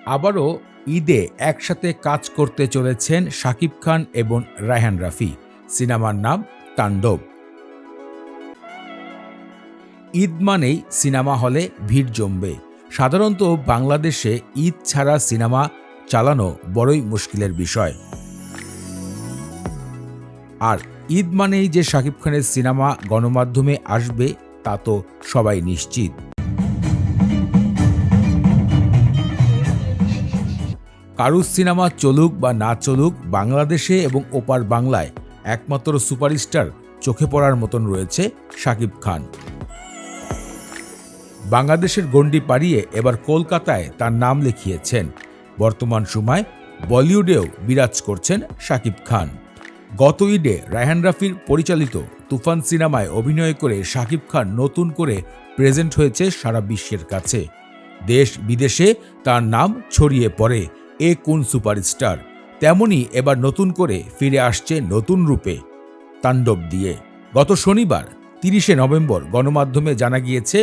আবারও ঈদে একসাথে কাজ করতে চলেছেন শাকিব খান এবং রায়হান রাফি। সিনেমার নাম তাণ্ডব। ঈদ মানেই সিনেমা হলে ভিড় জমবে। সাধারণত বাংলাদেশে ঈদ ছাড়া সিনেমা চালানো বড়ই মুশকিলের বিষয়। আর ঈদ মানেই যে শাকিব খানের সিনেমা গণমাধ্যমে আসবে তা তো সবাই নিশ্চিত। কারুর সিনেমা চলুক বা না চলুক, বাংলাদেশে এবং ওপার বাংলায় একমাত্র সুপারস্টার চোখে পড়ার মতন রয়েছে শাকিব খান। বাংলাদেশের গণ্ডি পাড়িয়ে এবার কলকাতায় তার নাম লিখিয়েছেন। বর্তমান সময় বলিউডেও বিরাজ করছেন শাকিব খান। গত ঈদে রায়হান রাফির পরিচালিত তুফান সিনেমায় অভিনয় করে শাকিব খান নতুন করে প্রেজেন্ট হয়েছে সারা বিশ্বের কাছে। দেশ বিদেশে তার নাম ছড়িয়ে পড়ে। এ কোন সুপারস্টার! তেমনি এবার নতুন করে ফিরে আসছে নতুন রূপে, তাণ্ডব দিয়ে। গত শনিবার ৩০শে নভেম্বর গণমাধ্যমে জানা গিয়েছে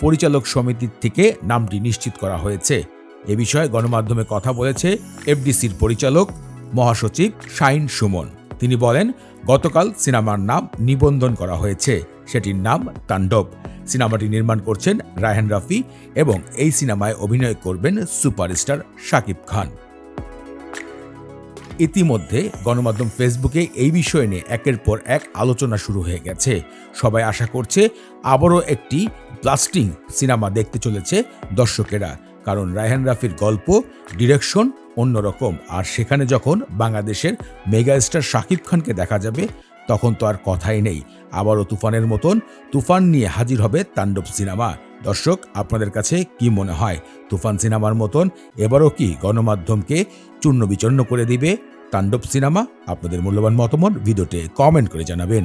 পরিচালক সমিতির থেকে নামটি নিশ্চিত করা হয়েছে। এ বিষয়ে গণমাধ্যমে কথা বলেছে এফডিসির পরিচালক মহাসচিব শাহিন সুমন। তিনি বলেন, গতকাল সিনেমার নাম নিবন্ধন করা হয়েছে, সেটির নাম তাণ্ডব। সিনেমাটি নির্মাণ করছেন রায়হান রাফি এবং এই সিনেমায় অভিনয় করবেন সুপারস্টার শাকিব খান। ইতিমধ্যে গণমাধ্যম ফেসবুকে এই বিষয় নিয়ে একের পর এক আলোচনা শুরু হয়ে গেছে। সবাই আশা করছে আবারও একটি ব্লাস্টিং সিনেমা দেখতে চলেছে দর্শকেরা, কারণ রায়হান রাফির গল্প, ডিরেকশন অন্যরকম। আর সেখানে যখন বাংলাদেশের মেগাস্টার শাকিব খানকে দেখা যাবে তখন তো আর কথাই নেই। আবারও তুফানের মতন তুফান নিয়ে হাজির হবে তাণ্ডব সিনেমা। দর্শক, আপনাদের কাছে কি মনে হয়, তুফান সিনেমার মতন এবারও কি গণমাধ্যমকে চূর্ণ বিচূর্ণ করে দিবে তাণ্ডব সিনেমা? আপনাদের মূল্যবান মতামত ভিডিওতে কমেন্ট করে জানাবেন।